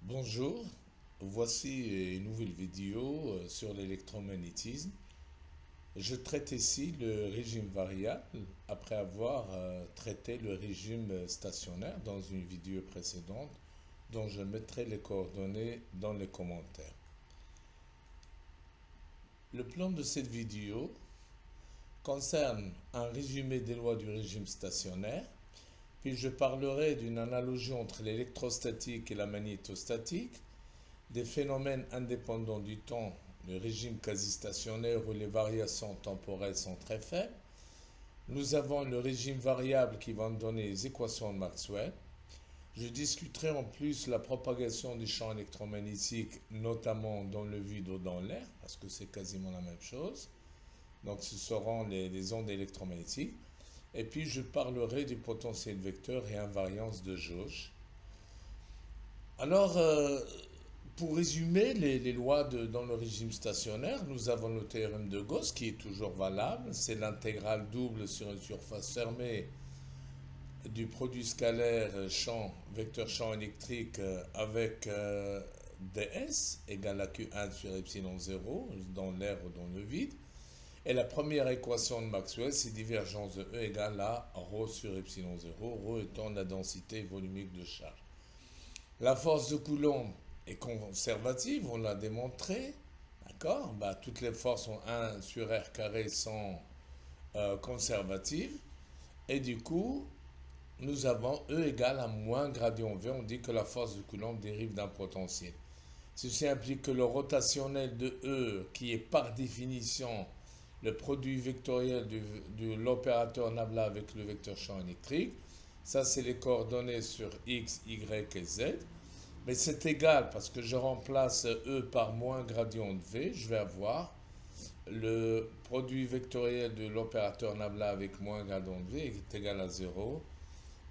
Bonjour, voici une nouvelle vidéo sur l'électromagnétisme. Je traite ici le régime variable après avoir traité le régime stationnaire dans une vidéo précédente dont je mettrai les coordonnées dans les commentaires. Le plan de cette vidéo concerne un résumé des lois du régime stationnaire, puis je parlerai d'une analogie entre l'électrostatique et la magnétostatique, des phénomènes indépendants du temps, le régime quasi-stationnaire où les variations temporelles sont très faibles. Nous avons le régime variable qui va nous donner les équations de Maxwell. Je discuterai en plus la propagation des champs électromagnétiques, notamment dans le vide ou dans l'air, parce que c'est quasiment la même chose. Donc ce seront les ondes électromagnétiques. Et puis je parlerai du potentiel vecteur et invariance de jauge. Alors, pour résumer les lois dans le régime stationnaire, nous avons le théorème de Gauss qui est toujours valable. C'est l'intégrale double sur une surface fermée du produit scalaire champ, vecteur champ électrique avec ds égale à q1 sur epsilon 0 dans l'air ou dans le vide. Et la première équation de Maxwell, c'est divergence de E égale à ρ sur epsilon 0, ρ étant la densité volumique de charge. La force de Coulomb est conservative, on l'a démontré. D'accord, toutes les forces en 1 sur R carré sont conservatives. Et du coup, nous avons E égale à moins gradient V. On dit que la force de Coulomb dérive d'un potentiel. Ceci implique que le rotationnel de E, qui est par définition le produit vectoriel de l'opérateur nabla avec le vecteur champ électrique, ça c'est les coordonnées sur X, Y et Z. Mais c'est égal parce que je remplace E par moins gradient de V. Je vais avoir le produit vectoriel de l'opérateur nabla avec moins gradient de V qui est égal à 0.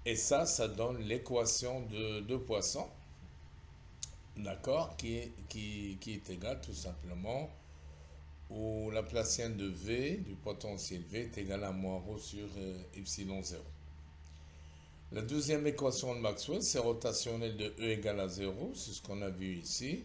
Et ça donne l'équation de Poisson, d'accord, qui est égale tout simplement au Laplacien de V, du potentiel V, est égal à moins ρ sur epsilon 0. La deuxième équation de Maxwell, c'est rotationnel de E égale à 0, c'est ce qu'on a vu ici,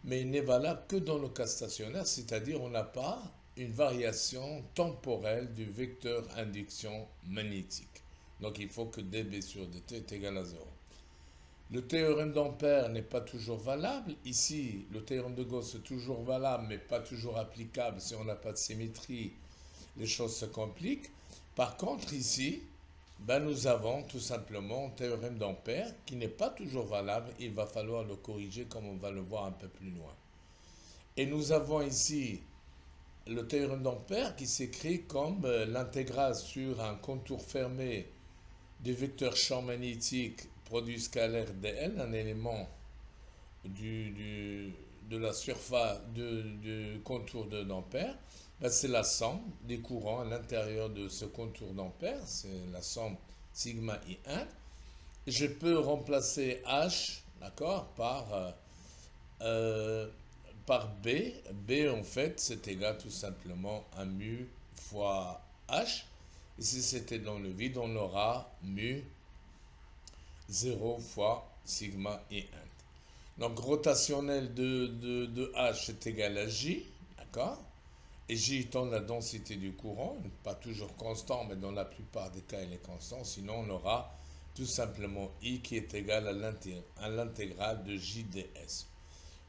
mais il n'est valable que dans le cas stationnaire, c'est-à-dire on n'a pas une variation temporelle du vecteur induction magnétique. Donc il faut que dB sur dt est égal à 0. Le théorème d'Ampère n'est pas toujours valable. Ici, le théorème de Gauss est toujours valable, mais pas toujours applicable. Si on n'a pas de symétrie, les choses se compliquent. Par contre, ici, nous avons tout simplement un théorème d'Ampère qui n'est pas toujours valable. Il va falloir le corriger comme on va le voir un peu plus loin. Et nous avons ici le théorème d'Ampère qui s'écrit comme l'intégrale sur un contour fermé du vecteur champ magnétique produit scalaire dl, un élément de la surface du contour d'Ampère. C'est la somme des courants à l'intérieur de ce contour d'Ampère, c'est la somme sigma I1. Je peux remplacer H, d'accord, par B. B, en fait, c'est égal tout simplement à mu fois H. Et si c'était dans le vide, on aura mu 0 fois sigma I1. Donc, rotationnel de H est égal à J, d'accord? Et J étant la densité du courant, pas toujours constant, mais dans la plupart des cas, il est constant. Sinon, on aura tout simplement I qui est égal à l'intégrale de JDS.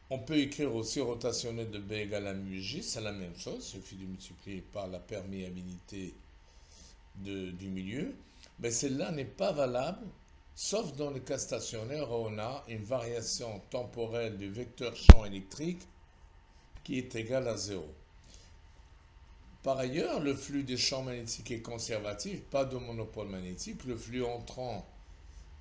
On peut écrire aussi rotationnel de B égale à mu J, c'est la même chose, il suffit de multiplier par la perméabilité du milieu. Mais celle-là n'est pas valable, sauf dans le cas stationnaire où on a une variation temporelle du vecteur champ électrique qui est égal à 0. Par ailleurs, le flux des champs magnétiques est conservatif, pas de monopole magnétique. Le flux entrant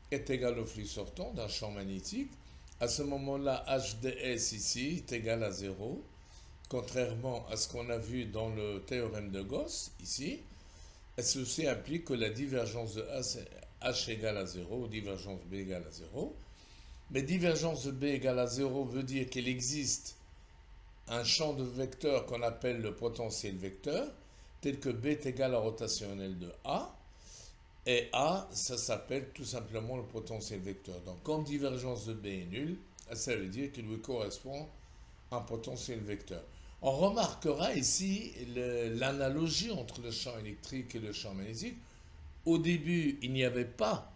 est égal au flux sortant d'un champ magnétique. À ce moment-là, HDS ici est égal à 0, contrairement à ce qu'on a vu dans le théorème de Gauss ici. Et ceci implique que la divergence de H égale à 0 ou divergence B égale à 0. Mais divergence de B égale à 0 veut dire qu'il existe un champ de vecteur qu'on appelle le potentiel vecteur, tel que B est égal à rotationnel de A. Et A, ça s'appelle tout simplement le potentiel vecteur. Donc, quand divergence de B est nulle, ça veut dire qu'il lui correspond un potentiel vecteur. On remarquera ici l'analogie entre le champ électrique et le champ magnétique. Au début, il n'y avait pas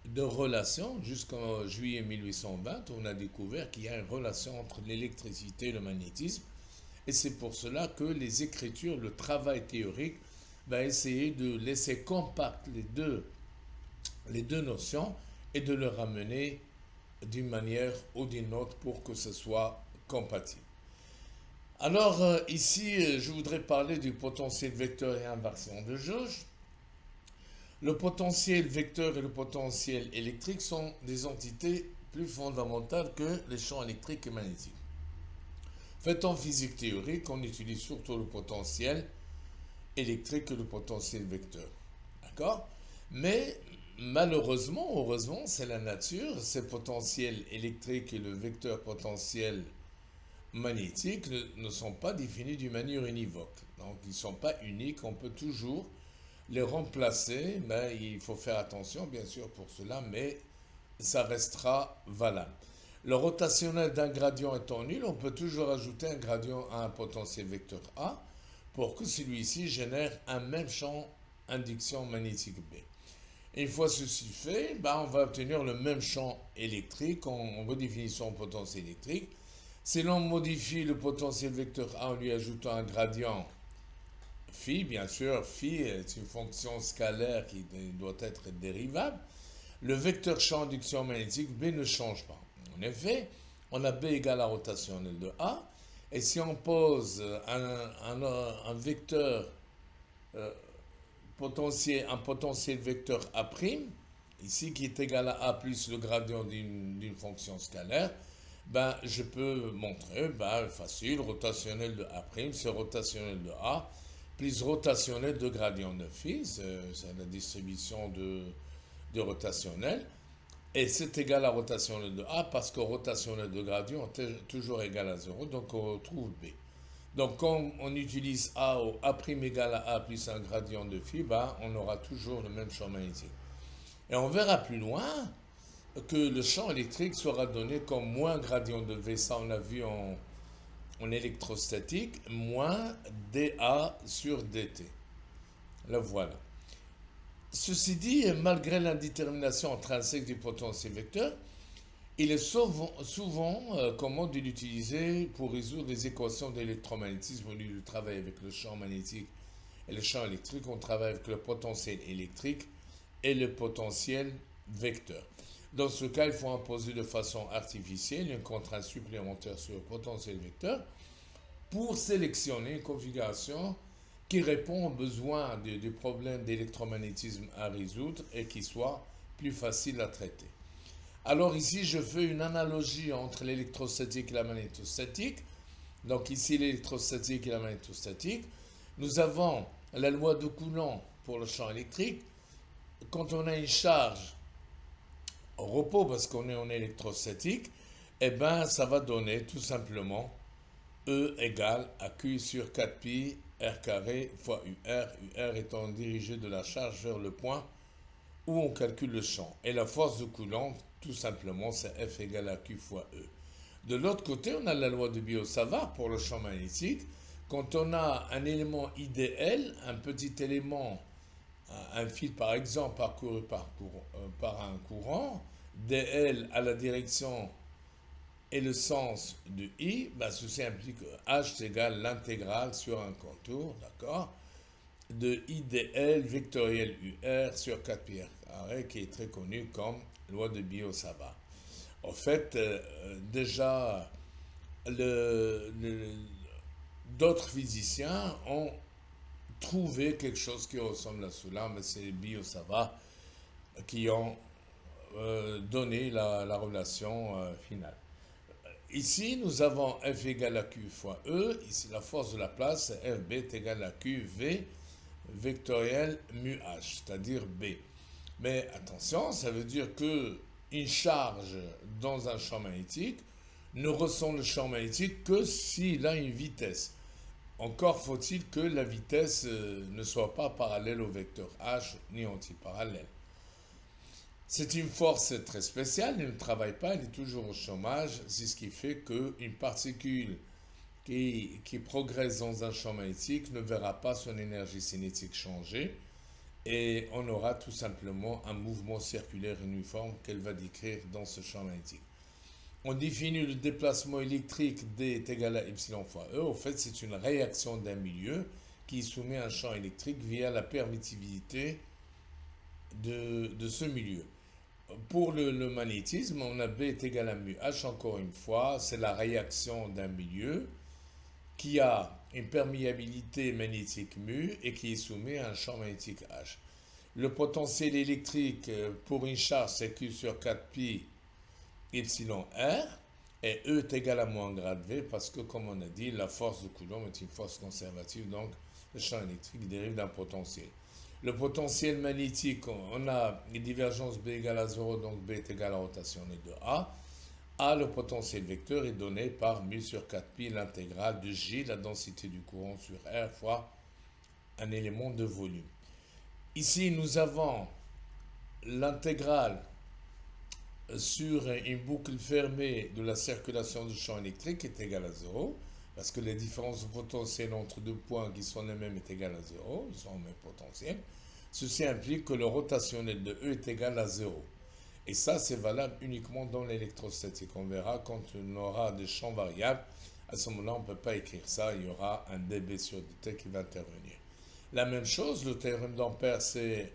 de relation jusqu'en juillet 1820. On a découvert qu'il y a une relation entre l'électricité et le magnétisme. Et c'est pour cela que les écritures, le travail théorique, va essayer de laisser compact les deux notions et de le ramener d'une manière ou d'une autre pour que ce soit compatible. Alors ici, je voudrais parler du potentiel vecteur et inversion de jauge. Le potentiel vecteur et le potentiel électrique sont des entités plus fondamentales que les champs électriques et magnétiques. En fait, en physique théorique, on utilise surtout le potentiel électrique et le potentiel vecteur. D'accord? Mais malheureusement, heureusement, c'est la nature, ces potentiels électriques et le vecteur potentiel magnétique ne sont pas définis d'une manière univoque. Donc, ils ne sont pas uniques, on peut toujours les remplacer, mais il faut faire attention, bien sûr, pour cela, mais ça restera valable. Le rotationnel d'un gradient étant nul, on peut toujours ajouter un gradient à un potentiel vecteur A pour que celui-ci génère un même champ induction magnétique B. Et une fois ceci fait, on va obtenir le même champ électrique en redéfinissant le potentiel électrique. Si l'on modifie le potentiel vecteur A en lui ajoutant un gradient phi, bien sûr, phi est une fonction scalaire qui doit être dérivable, le vecteur champ induction magnétique B ne change pas. En effet, on a B égale à rotationnel de A, et si on pose un vecteur un potentiel vecteur A', ici qui est égal à A plus le gradient d'une fonction scalaire, je peux montrer, facile, rotationnel de A', c'est rotationnel de A, plus rotationnel de gradient de phi, c'est la distribution de rotationnel, et c'est égal à rotationnel de A parce que rotationnel de gradient est toujours égal à 0, donc on retrouve B. Donc quand on utilise A ou A' égale à A plus un gradient de phi, on aura toujours le même champ magnétique. Et on verra plus loin que le champ électrique sera donné comme moins gradient de V, ça on a vu en électrostatique, moins dA sur dt. Le voilà. Ceci dit, malgré l'indétermination intrinsèque du potentiel vecteur, il est souvent commode de l'utiliser pour résoudre les équations d'électromagnétisme. Au lieu de travailler avec le champ magnétique et le champ électrique, on travaille avec le potentiel électrique et le potentiel vecteur. Dans ce cas, il faut imposer de façon artificielle une contrainte supplémentaire sur le potentiel vecteur pour sélectionner une configuration qui répond aux besoins du problème d'électromagnétisme à résoudre et qui soit plus facile à traiter. Alors ici, je fais une analogie entre l'électrostatique et la magnétostatique. Donc ici, l'électrostatique et la magnétostatique. Nous avons la loi de Coulomb pour le champ électrique. Quand on a une charge au repos, parce qu'on est en électrostatique, ça va donner tout simplement E égale à Q sur 4pi R carré fois UR, UR étant dirigé de la charge vers le point où on calcule le champ. Et la force de Coulomb, tout simplement, c'est F égale à Q fois E. De l'autre côté, on a la loi de Biot-Savart pour le champ magnétique. Quand on a un élément IDL, un petit élément, un fil par exemple parcouru par un courant, DL à la direction et le sens de I, ceci implique que H égale l'intégrale sur un contour, d'accord, de IDL vectoriel UR sur 4pi R carré, qui est très connu comme loi de Biot-Savart. En fait, déjà, d'autres physiciens ont trouvé quelque chose qui ressemble à cela, mais c'est Biot-Savart qui ont donné la relation finale. Ici, nous avons F égale à Q fois E. Ici, la force de la place, c'est FB est égale à QV vectoriel mu H, c'est-à-dire B. Mais attention, ça veut dire qu'une charge dans un champ magnétique ne ressent le champ magnétique que s'il a une vitesse. Encore faut-il que la vitesse ne soit pas parallèle au vecteur H ni antiparallèle. C'est une force très spéciale, elle ne travaille pas, elle est toujours au chômage. C'est ce qui fait qu'une particule qui progresse dans un champ magnétique ne verra pas son énergie cinétique changer et on aura tout simplement un mouvement circulaire uniforme qu'elle va décrire dans ce champ magnétique. On définit le déplacement électrique D est égal à epsilon fois E. En fait, c'est une réaction d'un milieu qui soumet un champ électrique via la permittivité de ce milieu. Pour le magnétisme, on a B est égal à mu H, encore une fois, c'est la réaction d'un milieu qui a une perméabilité magnétique mu et qui est soumis à un champ magnétique H. Le potentiel électrique pour une charge, c'est Q sur 4pi epsilon R, et E est égal à moins grade V, parce que, comme on a dit, la force de Coulomb est une force conservative, donc le champ électrique dérive d'un potentiel. Le potentiel magnétique, on a une divergence B égale à 0, donc B est égal à la rotation de A. A, le potentiel vecteur, est donné par mu sur 4pi, l'intégrale de J, la densité du courant sur R, fois un élément de volume. Ici, nous avons l'intégrale sur une boucle fermée de la circulation du champ électrique est égale à 0, parce que la différence de potentiel entre deux points qui sont les mêmes est égale à 0, ils sont au même potentiel. Ceci implique que le rotationnel de E est égal à 0. Et ça, c'est valable uniquement dans l'électrostatique. On verra quand on aura des champs variables. À ce moment-là, on ne peut pas écrire ça. Il y aura un dB sur dt qui va intervenir. La même chose, le théorème d'Ampère, c'est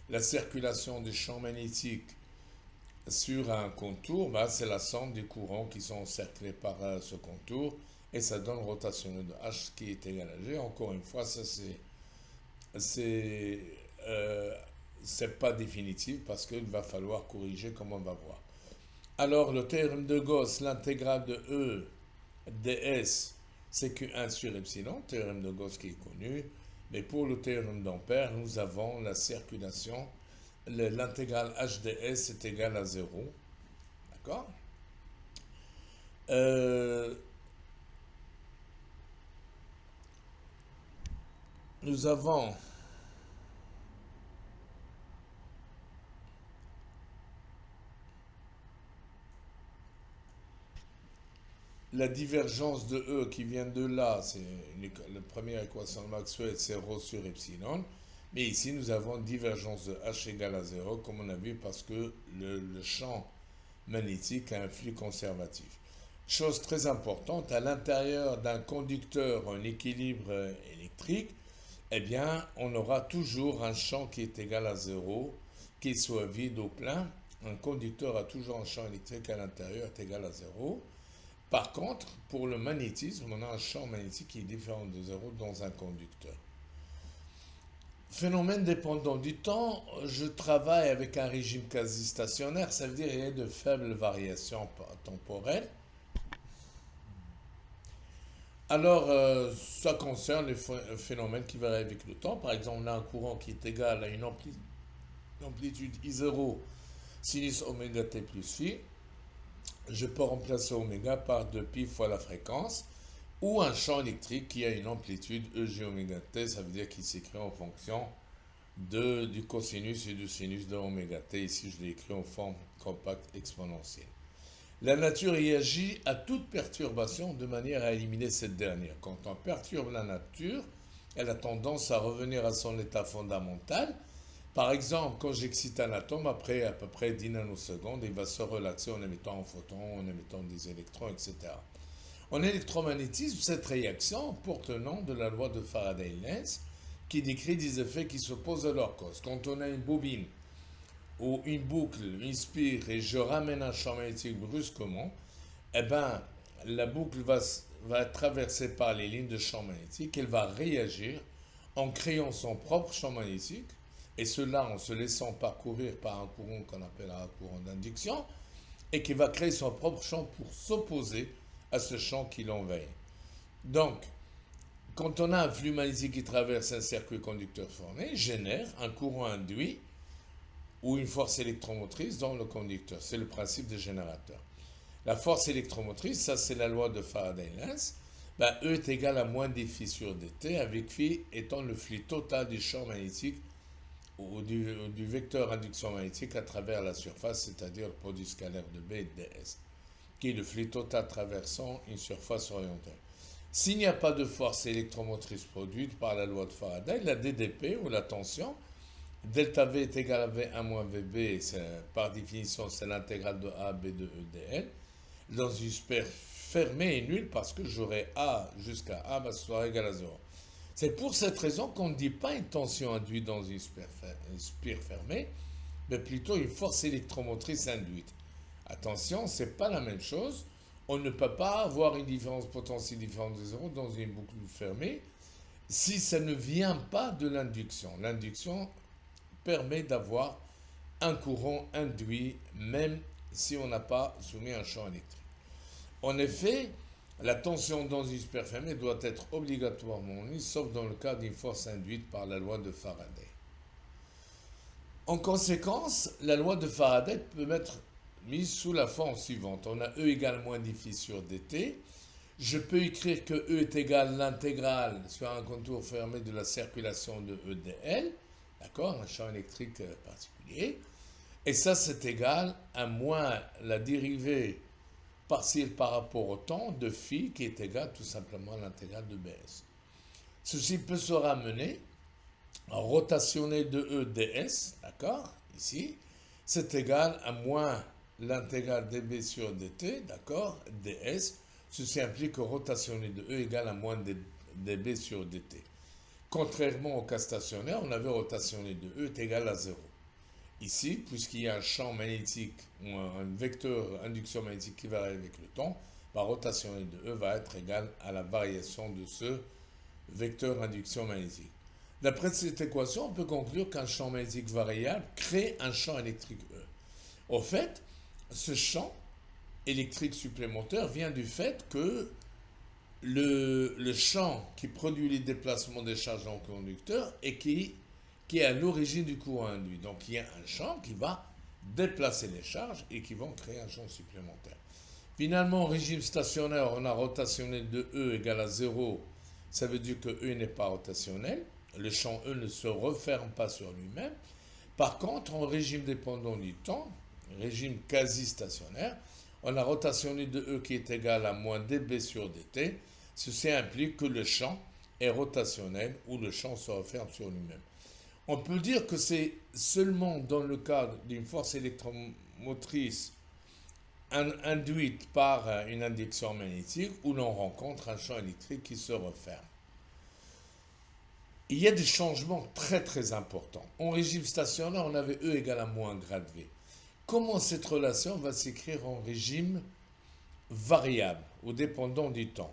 la circulation des champs magnétiques sur un contour. C'est la somme des courants qui sont encerclés par ce contour. Et ça donne rotationnel de H qui est égal à G. Encore une fois, ça c'est pas définitif parce qu'il va falloir corriger comme on va voir. Alors le théorème de Gauss, l'intégrale de E ds, c'est Q1 sur epsilon, théorème de Gauss qui est connu. Mais pour le théorème d'Ampère, nous avons la circulation, l'intégrale HDS est égale à 0. D'accord. Nous avons la divergence de E qui vient de là, c'est la première équation de Maxwell, c'est ρ sur epsilon. Mais ici, nous avons divergence de H égale à 0, comme on a vu, parce que le champ magnétique a un flux conservatif. Chose très importante, à l'intérieur d'un conducteur en équilibre électrique, eh bien, on aura toujours un champ qui est égal à 0, qu'il soit vide ou plein. Un conducteur a toujours un champ électrique à l'intérieur est égal à 0. Par contre, pour le magnétisme, on a un champ magnétique qui est différent de 0 dans un conducteur. Phénomène dépendant du temps, je travaille avec un régime quasi stationnaire, ça veut dire qu'il y a de faibles variations temporelles. Alors, ça concerne les phénomènes qui varient avec le temps. Par exemple, on a un courant qui est égal à une amplitude I0 sinus oméga t plus phi. Je peux remplacer oméga par 2pi fois la fréquence, ou un champ électrique qui a une amplitude EG oméga t, ça veut dire qu'il s'écrit en fonction du cosinus et du sinus de oméga t. Ici, je l'ai écrit en forme compacte exponentielle. La nature réagit à toute perturbation de manière à éliminer cette dernière. Quand on perturbe la nature, elle a tendance à revenir à son état fondamental. Par exemple, quand j'excite un atome, après à peu près 10 nanosecondes, il va se relaxer en émettant un photon, en émettant des électrons, etc. En électromagnétisme, cette réaction porte le nom de la loi de Faraday-Lenz, qui décrit des effets qui s'opposent à leur cause. Quand on a une bobine ou une boucle, une spire, et je ramène un champ magnétique brusquement, eh ben, la boucle va être traversée par les lignes de champ magnétique, elle va réagir en créant son propre champ magnétique, et cela en se laissant parcourir par un courant qu'on appellera un courant d'induction, et qui va créer son propre champ pour s'opposer à ce champ qui l'envahit. Donc, quand on a un flux magnétique qui traverse un circuit conducteur formé, génère un courant induit ou une force électromotrice dans le conducteur. C'est le principe des générateurs. La force électromotrice, ça c'est la loi de Faraday-Lenz. E est égal à moins dφ sur dt, avec phi étant le flux total du champ magnétique ou du vecteur induction magnétique à travers la surface, c'est-à-dire le produit scalaire de B et de ds, qui est le flux total traversant une surface horizontale. S'il n'y a pas de force électromotrice produite par la loi de Faraday, la DDP ou la tension, delta V est égal à V1 moins VB, par définition c'est l'intégrale de A, B de E, dl, dans une sphère fermée et nulle parce que j'aurai A jusqu'à A va sera égal à 0. C'est pour cette raison qu'on ne dit pas une tension induite dans une sphère fermée, mais plutôt une force électromotrice induite. Attention, ce n'est pas la même chose. On ne peut pas avoir une différence potentielle différente de 0 dans une boucle fermée si ça ne vient pas de l'induction. L'induction permet d'avoir un courant induit même si on n'a pas soumis un champ électrique. En effet, la tension dans une sphère fermée doit être obligatoirement nulle, sauf dans le cas d'une force induite par la loi de Faraday. En conséquence, la loi de Faraday peut être mise sous la forme suivante. On a E égale moins dφ sur dt. Je peux écrire que E est égal à l'intégrale sur un contour fermé de la circulation de E dl, d'accord, un champ électrique particulier. Et ça, c'est égal à moins la dérivée partielle par rapport au temps de phi qui est égal tout simplement à l'intégrale de bs. Ceci peut se ramener en rotationné de E ds, d'accord, ici, c'est égal à moins l'intégrale dB sur dt, d'accord, ds. Ceci implique que rotationné de E égale à moins dB sur dt. Contrairement au cas stationnaire, on avait rotationné de E est égal à 0. Ici, puisqu'il y a un champ magnétique ou un vecteur induction magnétique qui varie avec le temps, la rotation de E va être égale à la variation de ce vecteur induction magnétique. D'après cette équation, on peut conclure qu'un champ magnétique variable crée un champ électrique E. Au fait, ce champ électrique supplémentaire vient du fait que le champ qui produit les déplacements des charges en conducteur et qui est à l'origine du courant induit. Donc il y a un champ qui va déplacer les charges et qui vont créer un champ supplémentaire. Finalement, au régime stationnaire, on a rotationnel de E égale à 0. Ça veut dire que E n'est pas rotationnel. Le champ E ne se referme pas sur lui-même. Par contre, en régime dépendant du temps, régime quasi-stationnaire, on a rotationnel de E qui est égal à moins dB sur dt. Ceci implique que le champ est rotationnel ou le champ se referme sur lui-même. On peut dire que c'est seulement dans le cas d'une force électromotrice induite par une induction magnétique où l'on rencontre un champ électrique qui se referme. Il y a des changements très très importants. En régime stationnaire, on avait E égale à moins grade V. Comment cette relation va s'écrire en régime variable ou dépendant du temps?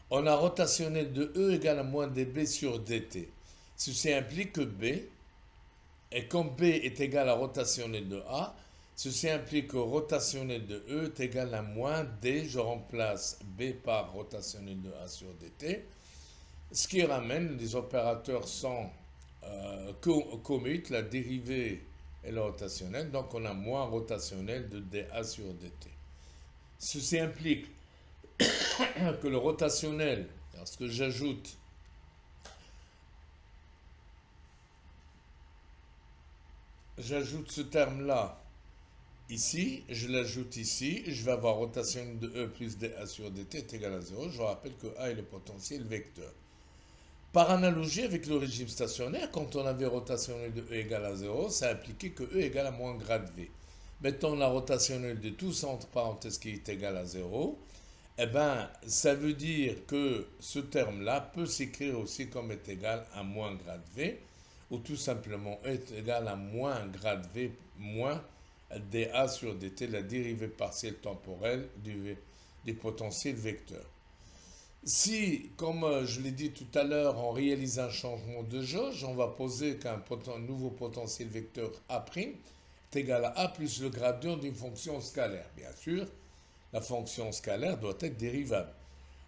On a rotationnel de E égale à moins dB sur dt. Ceci implique que B, et comme B est égal à rotationnel de A, ceci implique que rotationnel de E est égal à moins D, je remplace B par rotationnel de A sur dt, ce qui ramène les opérateurs sans commutent, la dérivée et le rotationnel, donc on a moins rotationnel de dA sur dt. Ceci implique que le rotationnel, lorsque j'ajoute ce terme-là ici, je l'ajoute ici, je vais avoir rotation de E plus dA sur dt est égal à 0. Je rappelle que A est le potentiel vecteur. Par analogie avec le régime stationnaire, quand on avait rotationnel de E égale à 0, ça impliquait que E égale à moins grade V. Mettons la rotationnelle de tout ça entre parenthèses qui est égal à 0, eh bien, ça veut dire que ce terme-là peut s'écrire aussi comme est égal à moins grade V, ou tout simplement est égal à moins grade V moins dA sur dt, la dérivée partielle temporelle du potentiel vecteur. Si, comme je l'ai dit tout à l'heure, on réalise un changement de jauge, on va poser qu'un nouveau potentiel vecteur A' est égal à A plus le gradient d'une fonction scalaire. Bien sûr, la fonction scalaire doit être dérivable.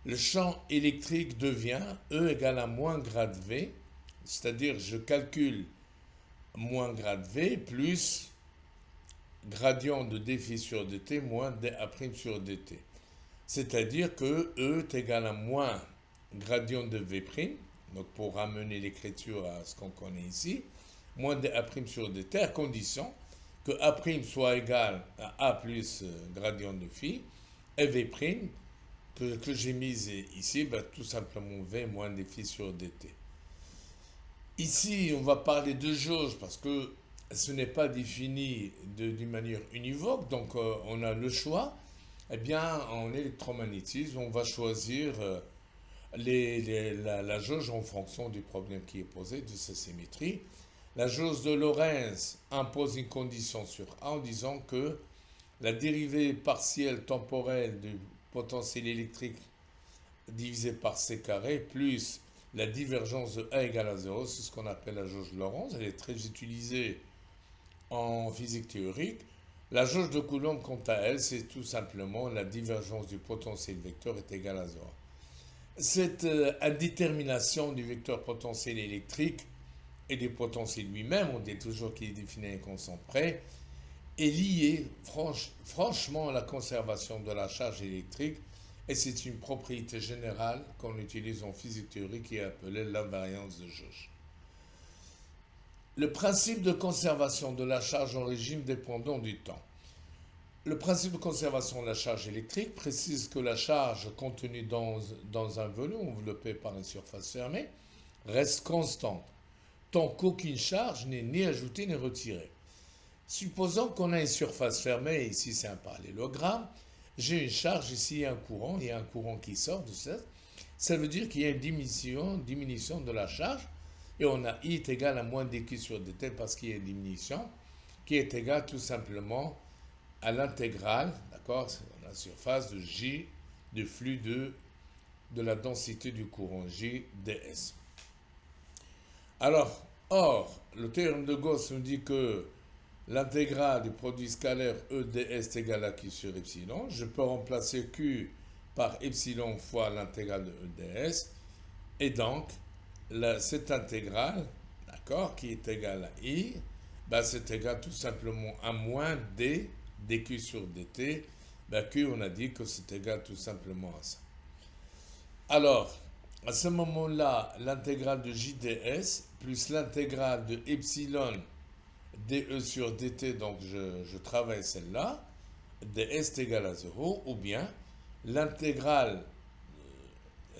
Le champ électrique devient E égale à moins grade V, c'est-à-dire je calcule moins grade V plus gradient de dφ sur dt moins dA' sur dt. C'est-à-dire que E est égal à moins gradient de V', donc pour ramener l'écriture à ce qu'on connaît ici, moins dA' sur dt, à condition que A' soit égal à A plus gradient de phi, et V' que j'ai mise ici, ben, tout simplement V moins dφ sur dt. Ici, on va parler de jauge parce que ce n'est pas défini d'une manière univoque, donc on a le choix. Eh bien, en électromagnétisme, on va choisir la jauge en fonction du problème qui est posé, de sa symétrie. La jauge de Lorentz impose une condition sur A en disant que la dérivée partielle temporelle du potentiel électrique divisé par C carré plus la divergence de A égale à 0, c'est ce qu'on appelle la jauge de Lorentz. Elle est très utilisée en physique théorique. La jauge de Coulomb, quant à elle, c'est tout simplement la divergence du potentiel vecteur est égale à 0. Cette indétermination du vecteur potentiel électrique et du potentiel lui-même, on dit toujours qu'il est défini à un constant près, est liée franchement à la conservation de la charge électrique, et c'est une propriété générale qu'on utilise en physique théorique qui est appelée l'invariance de jauge. Le principe de conservation de la charge en régime dépendant du temps. Le principe de conservation de la charge électrique précise que la charge contenue dans un volume enveloppé par une surface fermée reste constante, tant qu'aucune charge n'est ni ajoutée ni retirée. Supposons qu'on a une surface fermée, ici c'est un parallélogramme, j'ai une charge, ici il y a un courant qui sort de ça. Ça veut dire qu'il y a une diminution de la charge, et on a I est égal à moins dQ sur dt parce qu'il y a une diminution, qui est égale tout simplement à l'intégrale, d'accord, la surface de J, de flux de la densité du courant, J ds. Alors, or, le théorème de Gauss nous dit que l'intégrale du produit scalaire E ds est égal à Q sur epsilon. Je peux remplacer Q par epsilon fois l'intégrale de E ds. Et donc, cette intégrale, d'accord, qui est égale à I, ben c'est égal tout simplement à moins D, dQ sur dt. Ben Q, on a dit que c'est égal tout simplement à ça. Alors, à ce moment-là, l'intégrale de JDS plus l'intégrale de epsilon dE sur dt, donc je travaille celle-là, ds est égal à 0, ou bien l'intégrale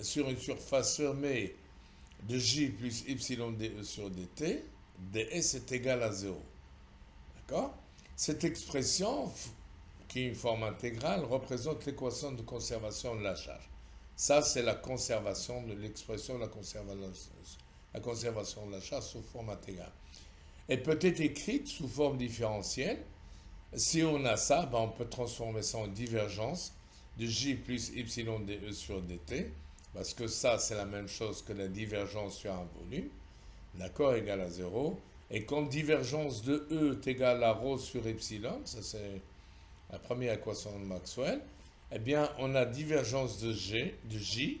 sur une surface fermée de J plus epsilon dE sur dt, ds est égal à 0. D'accord? Cette expression, qui est une forme intégrale, représente l'équation de conservation de la charge. Ça, c'est la conservation de l'expression de la conservation de la charge sous forme intégrale. Elle peut être écrite sous forme différentielle. Si on a ça, ben on peut transformer ça en divergence de J plus epsilon dE sur dt, parce que ça, c'est la même chose que la divergence sur un volume, d'accord, égale à 0. Et comme divergence de E est égale à ρ sur epsilon, ça c'est la première équation de Maxwell, eh bien on a divergence de J,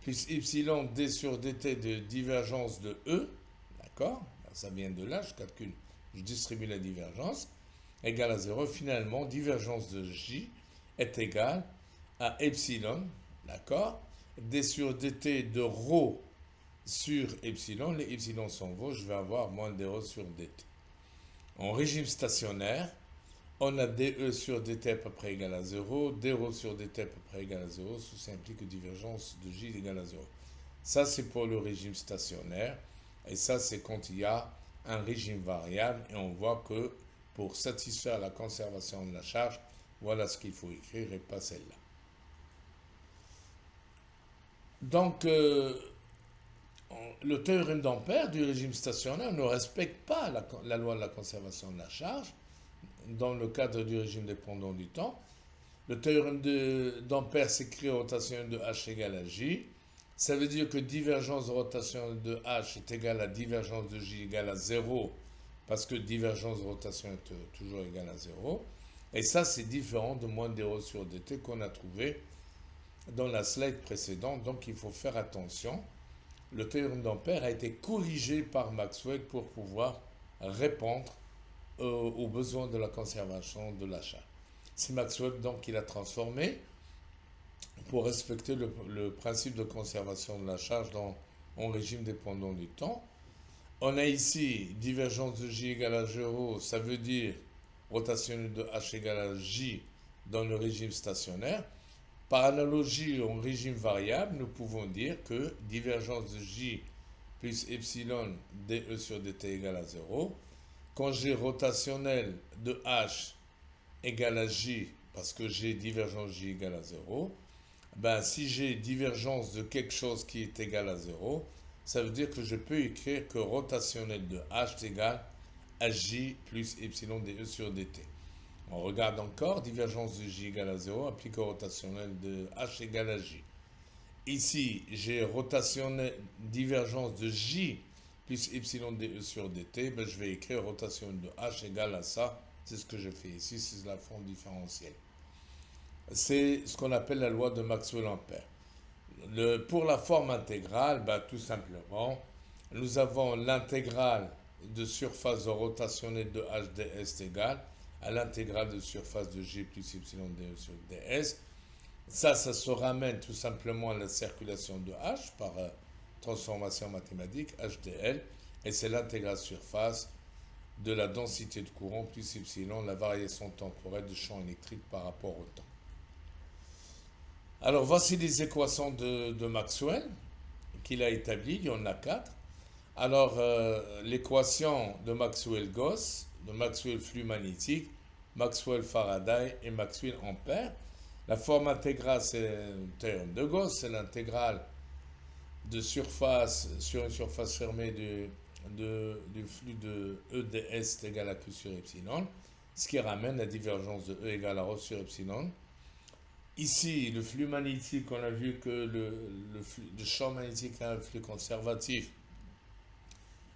plus epsilon d sur dt de divergence de E, d'accord, ça vient de là, je distribue la divergence, égale à 0. Finalement, divergence de J est égale à epsilon, d'accord, d sur dt de ρ sur epsilon, les epsilon s'en vont, je vais avoir moins d sur dt. En régime stationnaire, on a dE sur dt à peu près égal à 0, dρ sur dt à peu près égal à 0, ceci implique que divergence de J égale à 0. Ça, c'est pour le régime stationnaire, et ça, c'est quand il y a un régime variable, et on voit que pour satisfaire la conservation de la charge, voilà ce qu'il faut écrire et pas celle-là. Donc, le théorème d'Ampère du régime stationnaire ne respecte pas la loi de la conservation de la charge dans le cadre du régime dépendant du temps. Le théorème d'Ampère s'écrit rotation de H égale à J. Ça veut dire que divergence de rotation de H est égale à divergence de J égale à 0, parce que divergence de rotation est toujours égale à 0. Et ça, c'est différent de moins d sur dt qu'on a trouvé dans la slide précédente. Donc, il faut faire attention. Le théorème d'Ampère a été corrigé par Maxwell pour pouvoir répondre aux besoins de la conservation de la charge. C'est Maxwell donc qui l'a transformé pour respecter le principe de conservation de la charge en régime dépendant du temps. On a ici divergence de J égale à 0, ça veut dire rotationnel de H égale à J dans le régime stationnaire. Par analogie au régime variable, nous pouvons dire que divergence de J plus epsilon dE sur dt égale à 0. Quand j'ai rotationnel de H égale à J, parce que j'ai divergence J égale à 0, ben, si j'ai divergence de quelque chose qui est égal à 0, ça veut dire que je peux écrire que rotationnel de H est égal à J plus epsilon dE sur dt. On regarde encore, divergence de J égale à 0, applique au rotationnel de H égale à J. Ici, j'ai rotationnel, divergence de J plus epsilon dE sur dt, ben, je vais écrire rotationnel de H égale à ça. C'est ce que je fais ici, c'est la forme différentielle. C'est ce qu'on appelle la loi de Maxwell-Ampère. Pour la forme intégrale, ben, tout simplement, nous avons l'intégrale de surface de rotationnelle de h ds égale à l'intégrale de surface de J plus epsilon dE sur ds. Ça se ramène tout simplement à la circulation de H par transformation mathématique, HDL, et c'est l'intégrale surface de la densité de courant plus epsilon, la variation temporelle du champ électrique par rapport au temps. Alors voici les équations de Maxwell qu'il a établies, il y en a 4. Alors l'équation de Maxwell-Gauss, de Maxwell-flux magnétique, Maxwell-Faraday et Maxwell-Ampère. La forme intégrale, c'est le théorème de Gauss, c'est l'intégrale de surface sur une surface fermée du flux de EDS est égal à Q sur epsilon, ce qui ramène la divergence de E égale à ρ sur epsilon. Ici, le flux magnétique, on a vu que le champ magnétique a un flux conservatif.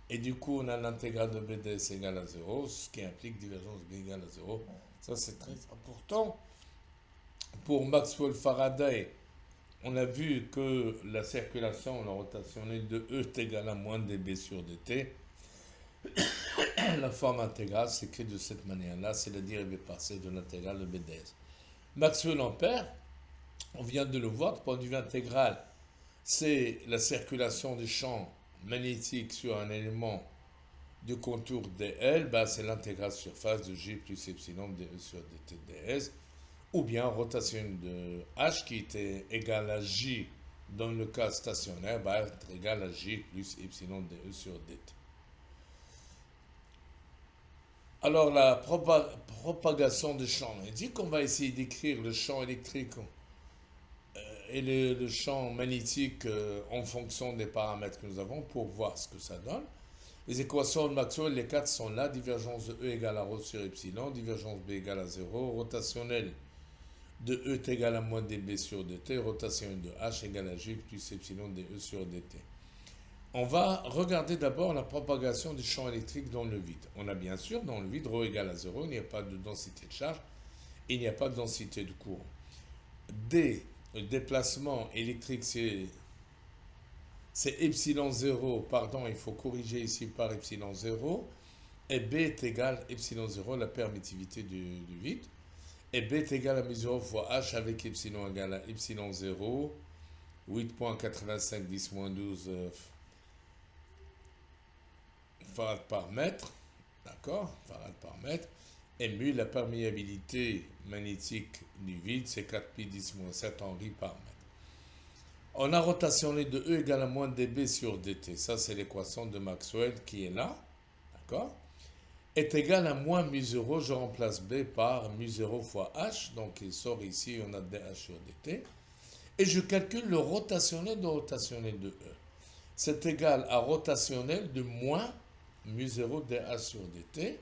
Et du coup, on a l'intégrale de BDS égale à 0, ce qui implique divergence B égale à 0. Ça, c'est très important. Pour Maxwell-Faraday, on a vu que la circulation, la rotationnelle de E est égale à moins dB sur dt. La forme intégrale s'écrit de cette manière-là, c'est la dérivée partielle de l'intégrale de BDS. Maxwell-Ampère, on vient de le voir, du point de vue intégral, c'est la circulation du champ magnétique sur un élément du contour dl, ben c'est l'intégrale surface de J plus epsilon dE sur dt ds, ou bien rotation de H qui était égale à J dans le cas stationnaire, va être égale à J plus epsilon dE sur dt. Alors la propagation du champ magnétique, on va essayer d'écrire le champ électrique et le champ magnétique en fonction des paramètres que nous avons pour voir ce que ça donne. Les équations de Maxwell, les 4 sont là, divergence de E égale à ρ sur epsilon, divergence B égale à 0, rotationnelle de E est égal à moins dB sur dt, rotationnelle de H égale à J plus epsilon dE sur dt. On va regarder d'abord la propagation du champ électrique dans le vide. On a bien sûr dans le vide ρ égale à 0, il n'y a pas de densité de charge, et il n'y a pas de densité de courant. D, le déplacement électrique, c'est epsilon 0, pardon, il faut corriger ici par epsilon 0, et B est égal à epsilon 0, la permittivité du vide, et B est égal à mu0 fois H avec epsilon égal à epsilon 0, 8.85 10-12 farad par mètre, d'accord, farad par mètre, et mu, la perméabilité magnétique du vide, c'est 4pi 10-7 Henri par mètre. On a rotationné de E égale à moins dB sur dt, ça c'est l'équation de Maxwell qui est là, d'accord, est égal à moins mu0, je remplace B par mu0 fois H, donc il sort ici, on a dH sur dt, et je calcule le rotationnel de E. C'est égal à rotationnel de moins mu0 dH sur dt,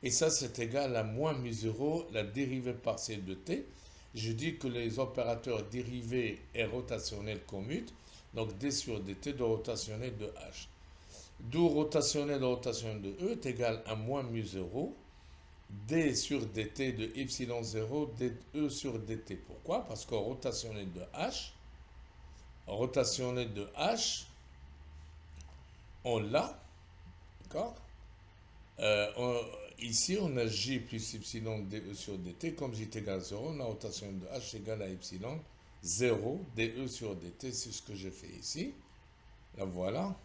et ça c'est égal à moins mu0 la dérivée partielle de t. Je dis que les opérateurs dérivés et rotationnels commutent, donc d sur dt de rotationnel de H. D'où rotationnel de E est égal à moins mu0 d sur dt de epsilon 0 dE sur dt. Pourquoi? Parce que rotationnel de H, on l'a, d'accord, ici, on a J plus epsilon dE sur dt. Comme J est égal à 0, on a rotation de H égale à epsilon 0 dE sur dt. C'est ce que j'ai fait ici. Là, voilà.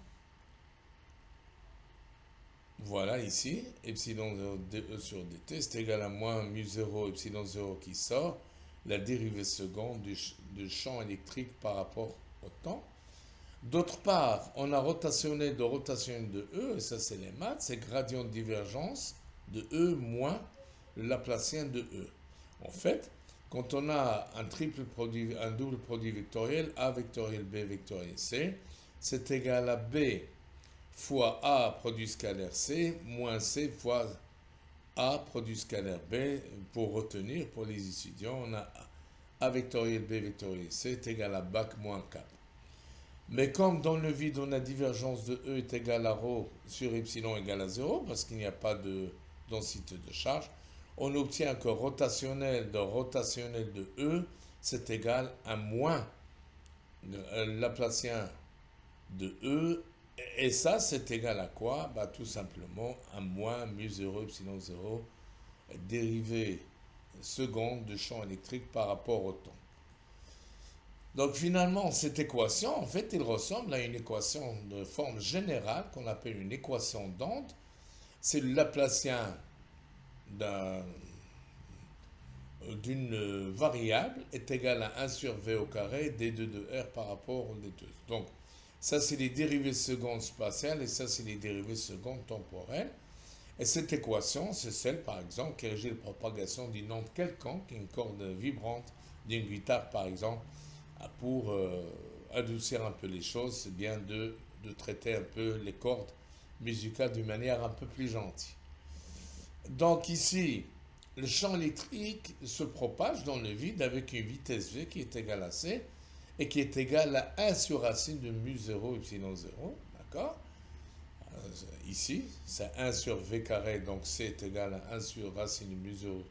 Voilà ici, epsilon 0 dE sur dt, c'est égal à moins mu 0, epsilon 0 qui sort, la dérivée seconde du champ électrique par rapport au temps. D'autre part, on a rotationnel de rotation de E, et ça c'est les maths, c'est gradient de divergence de E moins le Laplacien de E. En fait, quand on a un double produit vectoriel, A vectoriel B vectoriel C, c'est égal à B fois A produit scalaire C moins C fois A produit scalaire B. Pour retenir, pour les étudiants, on a A vectoriel B vectoriel C est égal à bac moins cap. Mais comme dans le vide, on a divergence de E est égale à ρ sur epsilon égale à 0, parce qu'il n'y a pas de densité de charge, on obtient que rotationnel de E, c'est égal à moins Laplacien de E. Et ça, c'est égal à quoi? Bah, tout simplement à moins mu 0 epsilon 0, dérivée seconde du champ électrique par rapport au temps. Donc finalement, cette équation, en fait, elle ressemble à une équation de forme générale qu'on appelle une équation d'onde. C'est le Laplacien d'une variable est égal à 1 sur v au carré d2 de r par rapport aux d2. Donc ça, c'est les dérivées secondes spatiales et ça, c'est les dérivées secondes temporelles. Et cette équation, c'est celle, par exemple, qui régit la propagation d'une onde quelconque, une corde vibrante d'une guitare, par exemple. Pour adoucir un peu les choses, c'est bien de traiter un peu les cordes musicales d'une manière un peu plus gentille. Donc ici, le champ électrique se propage dans le vide avec une vitesse v qui est égale à c et qui est égale à 1 sur racine de mu 0 epsilon 0. D'accord? Ici, c'est 1 sur v carré, donc c est égal à 1 sur racine de mu 0.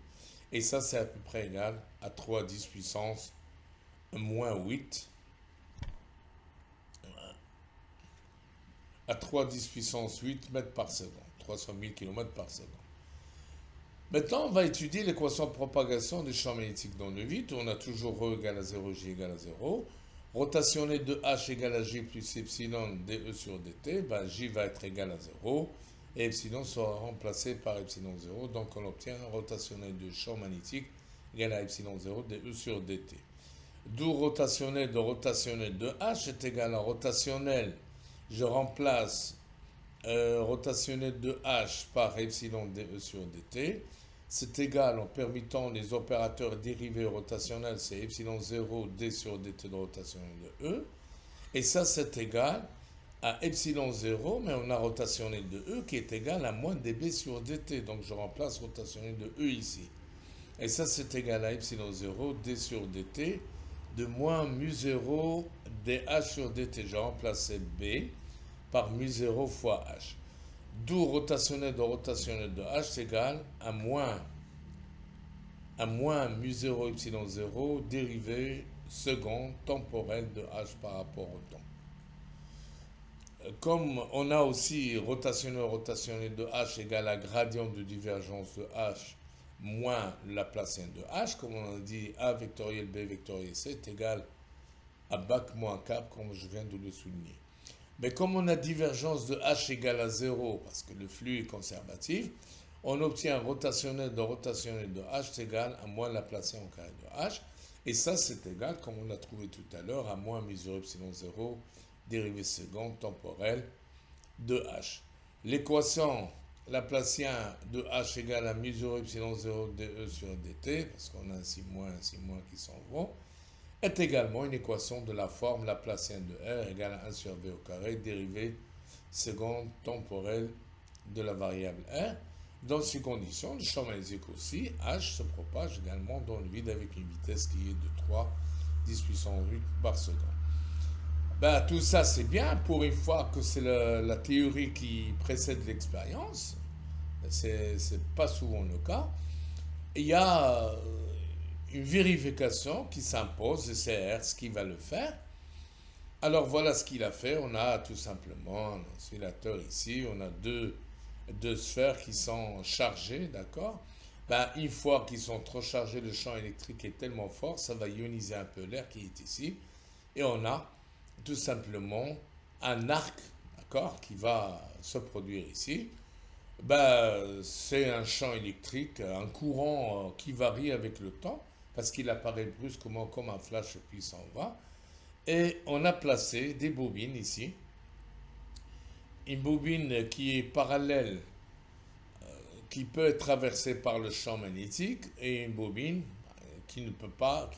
Et ça, c'est à peu près égal à 3 10 puissance moins 8 à 3 10 puissance 8 mètres par seconde, 300 000 km par seconde. Maintenant, on va étudier l'équation de propagation des champs magnétiques dans le vide. On a toujours ρ égale à 0, J égale à 0. Rotationné de H égale à J plus epsilon dE sur dt, ben J va être égal à 0 et epsilon sera remplacé par epsilon 0. Donc on obtient un rotationnel de champ magnétique égal à epsilon 0 dE sur dt. D'où rotationnel de H est égal à rotationnel. Je remplace rotationnel de H par epsilon dE sur dt. C'est égal en permettant les opérateurs dérivés rotationnels, c'est epsilon 0 d sur dt de rotationnel de E. Et ça, c'est égal à epsilon 0, mais on a rotationnel de E qui est égal à moins dB sur dt. Donc je remplace rotationnel de E ici. Et ça, c'est égal à epsilon 0 d sur dt de moins mu 0 dH sur dt. J'ai remplacé B par mu 0 fois H. D'où rotationnel de H c'est égal à moins mu 0 epsilon 0 dérivée seconde temporelle de H par rapport au temps. Comme on a aussi rotationnel de H égale à gradient de divergence de H moins Laplacien de H, comme on a dit A vectoriel B vectoriel C est égal à bac moins cap, comme je viens de le souligner. Mais comme on a divergence de H égale à 0, parce que le flux est conservatif, on obtient rotationnel de H égale à moins Laplacien au carré de H. Et ça, c'est égal, comme on l'a trouvé tout à l'heure, à moins mu 0 epsilon 0, dérivée seconde temporelle de H. L'équation Laplacien de H égale à mu 0 epsilon 0 dE sur dt, parce qu'on a un si moins qui s'en vont, est également une équation de la forme Laplacienne de R égale à 1 sur V au carré, dérivée seconde temporelle de la variable R. Dans ces conditions, le champ magnétique aussi, H se propage également dans le vide avec une vitesse qui est de 3 10 puissance 8 par seconde. Ben, tout ça, c'est bien pour une fois que c'est la théorie qui précède l'expérience. C'est pas souvent le cas. Il y a une vérification qui s'impose, et c'est Hertz qui va le faire. Alors voilà ce qu'il a fait. On a tout simplement un oscillateur ici. On a deux sphères qui sont chargées, d'accord? Ben, une fois qu'ils sont trop chargés, le champ électrique est tellement fort, ça va ioniser un peu l'air qui est ici. Et on a tout simplement un arc, d'accord, qui va se produire ici. C'est un champ électrique, un courant qui varie avec le temps, parce qu'il apparaît brusquement comme un flash puis s'en va. Et on a placé des bobines ici. Une bobine qui est parallèle, qui peut être traversée par le champ magnétique, et une bobine qui ne peut pas,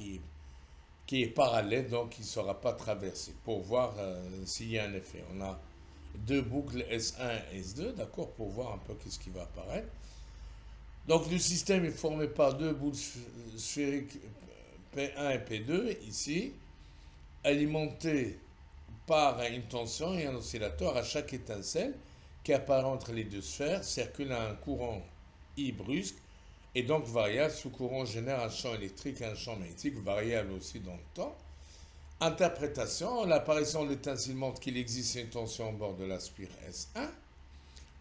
qui est parallèle, donc qui ne sera pas traversée, pour voir s'il y a un effet. On a deux boucles S1 et S2, d'accord, pour voir un peu qu'est-ce qui va apparaître. Donc le système est formé par deux boules sphériques P1 et P2 ici, alimentées par une tension et un oscillateur à chaque étincelle qui apparaît entre les deux sphères, circule à un courant I brusque et donc variable. Ce courant génère un champ électrique et un champ magnétique variable aussi dans le temps. Interprétation, l'apparition de l'étincelle montre qu'il existe une tension au bord de la spire S1.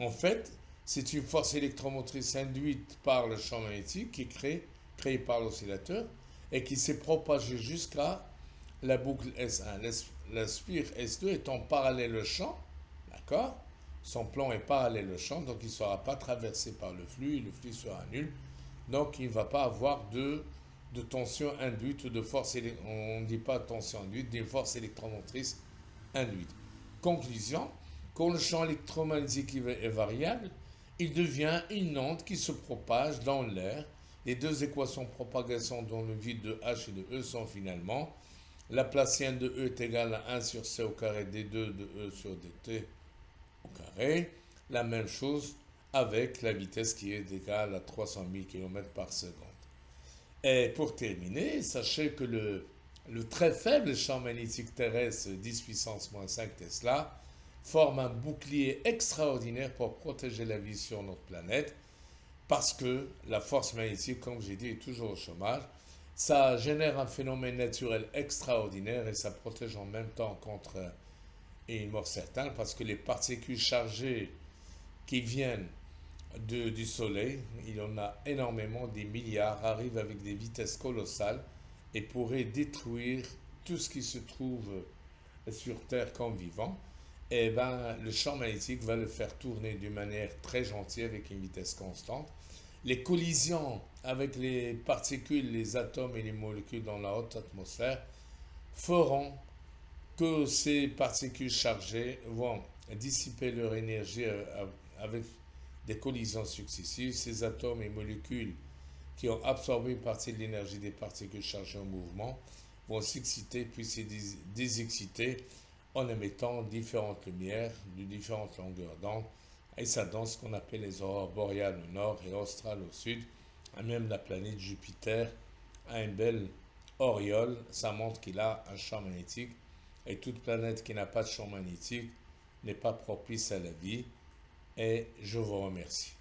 En fait, c'est une force électromotrice induite par le champ magnétique qui est créée par l'oscillateur et qui s'est propagée jusqu'à la boucle S1. La spire S2 est en parallèle au champ, d'accord. Son plan est parallèle au champ, donc il ne sera pas traversé par le flux sera nul. Donc il ne va pas avoir de tension induite ou de force, on ne dit pas tension induite, des forces électromotrices induites. Conclusion, quand le champ électromagnétique est variable, il devient une onde qui se propage dans l'air. Les deux équations de propagation dans le vide de H et de E sont finalement Laplacienne de E est égale à 1 sur C au carré d2 de E sur dt au carré. La même chose avec la vitesse qui est égale à 300 000 km par seconde. Et pour terminer, sachez que le très faible champ magnétique terrestre 10 puissance moins 5 Tesla forme un bouclier extraordinaire pour protéger la vie sur notre planète parce que la force magnétique, comme j'ai dit, est toujours au chômage. Ça génère un phénomène naturel extraordinaire et ça protège en même temps contre une mort certaine parce que les particules chargées qui viennent du Soleil, il y en a énormément, des milliards, arrivent avec des vitesses colossales et pourraient détruire tout ce qui se trouve sur Terre comme vivant. Et ben, le champ magnétique va le faire tourner d'une manière très gentille avec une vitesse constante. Les collisions avec les particules, les atomes et les molécules dans la haute atmosphère feront que ces particules chargées vont dissiper leur énergie avec des collisions successives. Ces atomes et molécules qui ont absorbé une partie de l'énergie des particules chargées en mouvement vont s'exciter puis se désexciter en émettant différentes lumières de différentes longueurs d'onde. Et ça donne ce qu'on appelle les aurores boréales au nord et australes au sud. Et même la planète Jupiter a une belle auréole. Ça montre qu'il a un champ magnétique. Et toute planète qui n'a pas de champ magnétique n'est pas propice à la vie. Et je vous remercie.